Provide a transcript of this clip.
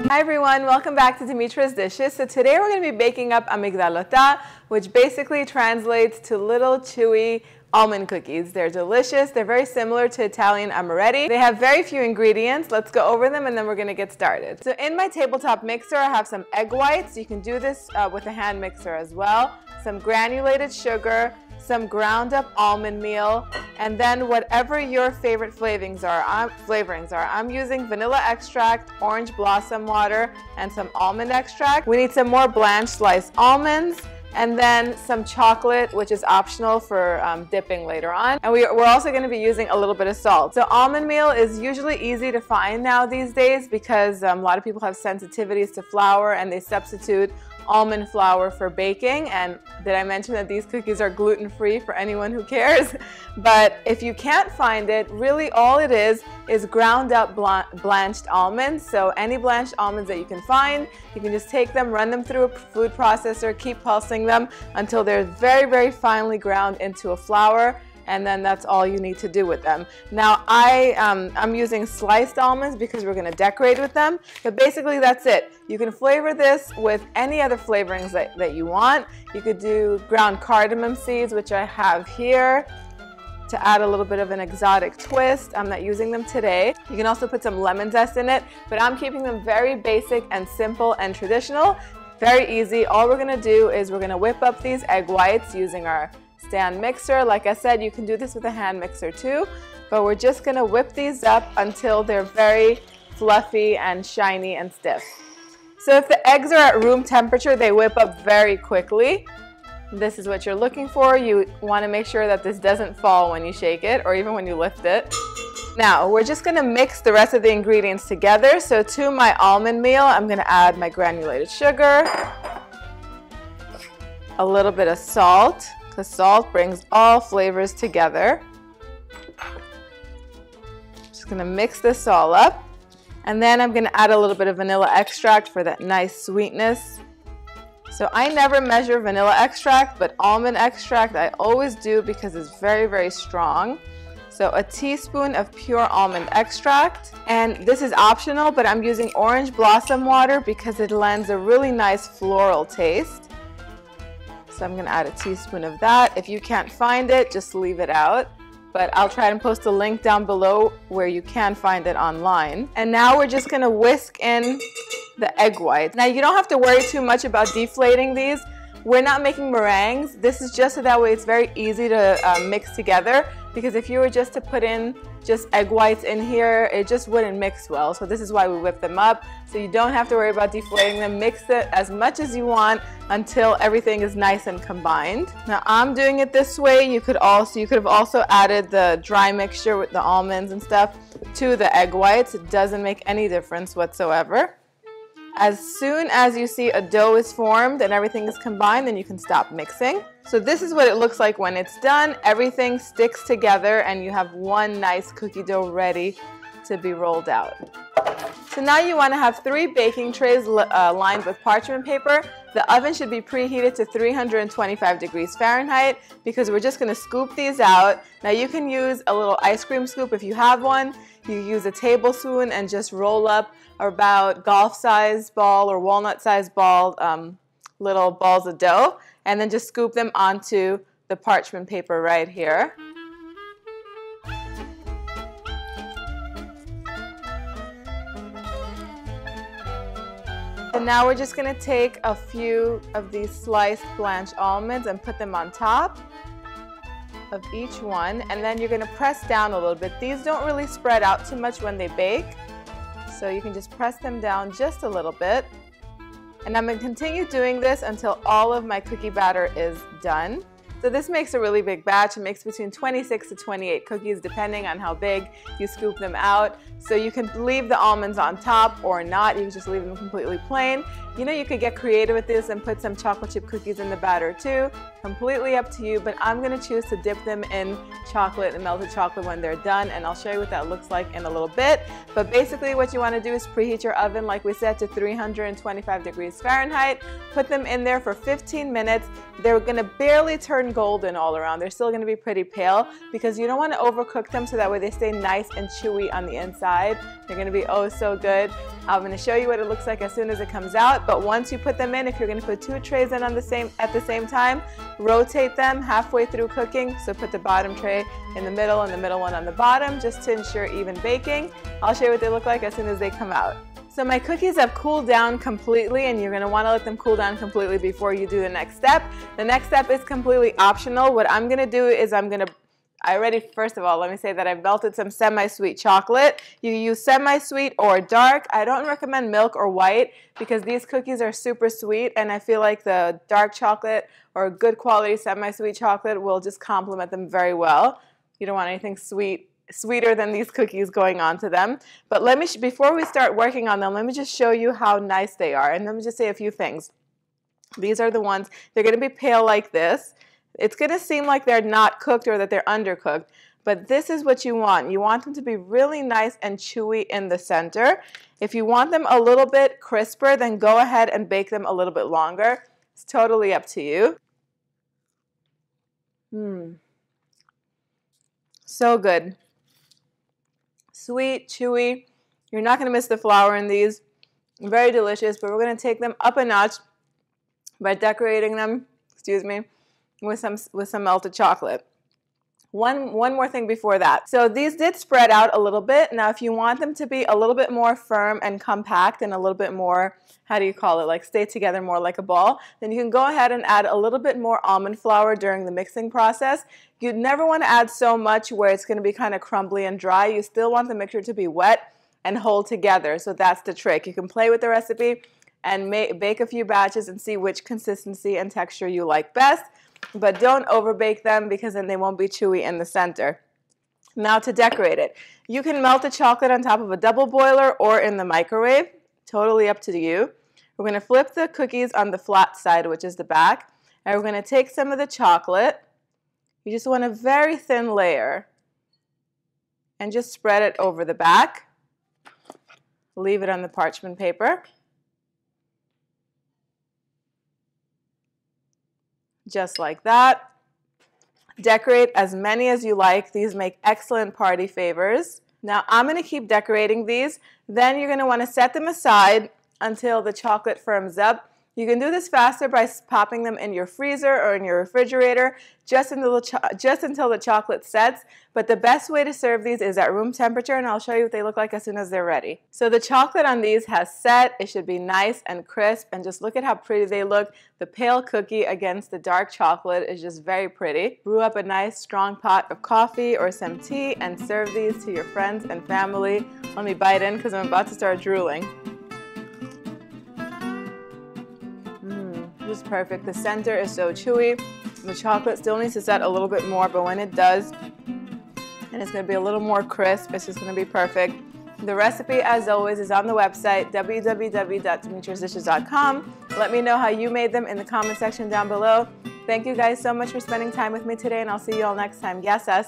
Hi everyone, welcome back to Dimitra's Dishes. So today we're going to be baking up AMYGDALOTA, which basically translates to little chewy almond cookies. They're delicious. They're very similar to Italian amaretti. They have very few ingredients. Let's go over them and then we're going to get started. So in my tabletop mixer, I have some egg whites. You can do this with a hand mixer as well. Some granulated sugar, some ground up almond meal, and then whatever your favorite flavorings are. I'm using vanilla extract, orange blossom water, and some almond extract. We need some more blanched sliced almonds, and then some chocolate, which is optional for dipping later on. And we're also going to be using a little bit of salt. So almond meal is usually easy to find now these days because a lot of people have sensitivities to flour and they substitute almond flour for baking. And did I mention that these cookies are gluten-free for anyone who cares? But if you can't find it, really all it is ground up blanched almonds. So any blanched almonds that you can find, you can just take them, run them through a food processor, keep pulsing them until they're very, very finely ground into a flour. And then that's all you need to do with them. Now I'm using sliced almonds because we're going to decorate with them, but basically that's it. You can flavor this with any other flavorings that you want. You could do ground cardamom seeds, which I have here, to add a little bit of an exotic twist. I'm not using them today. You can also put some lemon zest in it, but I'm keeping them very basic and simple and traditional. Very easy. All we're going to do is we're going to whip up these egg whites using our stand mixer. Like I said, you can do this with a hand mixer too, but we're just going to whip these up until they're very fluffy and shiny and stiff. So if the eggs are at room temperature, they whip up very quickly. This is what you're looking for. You want to make sure that this doesn't fall when you shake it or even when you lift it. Now we're just going to mix the rest of the ingredients together. So to my almond meal, I'm going to add my granulated sugar, a little bit of salt, because salt brings all flavors together. Just going to mix this all up. And then I'm going to add a little bit of vanilla extract for that nice sweetness. So I never measure vanilla extract, but almond extract I always do because it's very, very strong. So a teaspoon of pure almond extract. And this is optional, but I'm using orange blossom water because it lends a really nice floral taste. So I'm going to add a teaspoon of that. If you can't find it, just leave it out. But I'll try and post a link down below where you can find it online. And now we're just going to whisk in the egg whites. Now you don't have to worry too much about deflating these. We're not making meringues. This is just so that way it's very easy to mix together. Because if you were just to put in just egg whites in here, it just wouldn't mix well. So this is why we whip them up. So you don't have to worry about deflating them. Mix it as much as you want until everything is nice and combined. Now I'm doing it this way. You could have also added the dry mixture with the almonds and stuff to the egg whites. It doesn't make any difference whatsoever. As soon as you see a dough is formed and everything is combined, then you can stop mixing. So this is what it looks like when it's done. Everything sticks together and you have one nice cookie dough ready to be rolled out. So now you want to have 3 baking trays lined with parchment paper. The oven should be preheated to 325 degrees Fahrenheit because we're just going to scoop these out. Now you can use a little ice cream scoop if you have one. You use a tablespoon and just roll up about golf-sized ball or walnut-sized ball, little balls of dough, and then just scoop them onto the parchment paper right here. And now we're just going to take a few of these sliced blanched almonds and put them on top of each one, and then you're going to press down a little bit. These don't really spread out too much when they bake, so you can just press them down just a little bit. And I'm going to continue doing this until all of my cookie batter is done. So this makes a really big batch. It makes between 26 to 28 cookies depending on how big you scoop them out. So you can leave the almonds on top or not. You can just leave them completely plain. You know, you could get creative with this and put some chocolate chip cookies in the batter too. Completely up to you, but I'm going to choose to dip them in chocolate and melted chocolate when they're done, and I'll show you what that looks like in a little bit. But basically what you want to do is preheat your oven, like we said, to 325 degrees Fahrenheit. Put them in there for 15 minutes. They're going to barely turn turn golden all around. They're still going to be pretty pale because you don't want to overcook them so that way they stay nice and chewy on the inside. They're going to be oh so good. I'm going to show you what it looks like as soon as it comes out, but once you put them in, if you're going to put 2 trays in at the same time, rotate them halfway through cooking. So put the bottom tray in the middle and the middle one on the bottom just to ensure even baking. I'll show you what they look like as soon as they come out. So my cookies have cooled down completely, and you're going to want to let them cool down completely before you do the next step. The next step is completely optional. What I'm going to do is first of all, let me say that I've melted some semi-sweet chocolate. You can use semi-sweet or dark. I don't recommend milk or white because these cookies are super sweet, and I feel like the dark chocolate or good quality semi-sweet chocolate will just complement them very well. You don't want anything sweeter than these cookies going on to them. But before we start working on them, let me just show you how nice they are. And let me just say a few things. These are the ones, they're going to be pale like this. It's going to seem like they're not cooked or that they're undercooked, but this is what you want. You want them to be really nice and chewy in the center. If you want them a little bit crisper, then go ahead and bake them a little bit longer. It's totally up to you. So good. Sweet, chewy. You're not going to miss the flour in these. Very delicious, but we're going to take them up a notch by decorating them, with some melted chocolate. One more thing before that. So these did spread out a little bit. Now if you want them to be a little bit more firm and compact and a little bit more, like stay together more like a ball, then you can go ahead and add a little bit more almond flour during the mixing process. You'd never want to add so much where it's going to be kind of crumbly and dry. You still want the mixture to be wet and hold together. So that's the trick. You can play with the recipe and bake a few batches and see which consistency and texture you like best. But don't overbake them because then they won't be chewy in the center. Now to decorate it. You can melt the chocolate on top of a double boiler or in the microwave. Totally up to you. We're going to flip the cookies on the flat side, which is the back. And we're going to take some of the chocolate. You just want a very thin layer. And just spread it over the back. Leave it on the parchment paper. Just like that. Decorate as many as you like. These make excellent party favors. Now I'm going to keep decorating these. Then you're going to want to set them aside until the chocolate firms up. You can do this faster by popping them in your freezer or in your refrigerator just until the chocolate sets. But the best way to serve these is at room temperature, and I'll show you what they look like as soon as they're ready. So the chocolate on these has set. It should be nice and crisp, and just look at how pretty they look. The pale cookie against the dark chocolate is just very pretty. Brew up a nice strong pot of coffee or some tea and serve these to your friends and family. Let me bite in because I'm about to start drooling. Just perfect. The center is so chewy. The chocolate still needs to set a little bit more, but when it does, and it's going to be a little more crisp, it's just going to be perfect. The recipe, as always, is on the website, www.dimitrasdishes.com. Let me know how you made them in the comment section down below. Thank you guys so much for spending time with me today, and I'll see you all next time. Yes, us.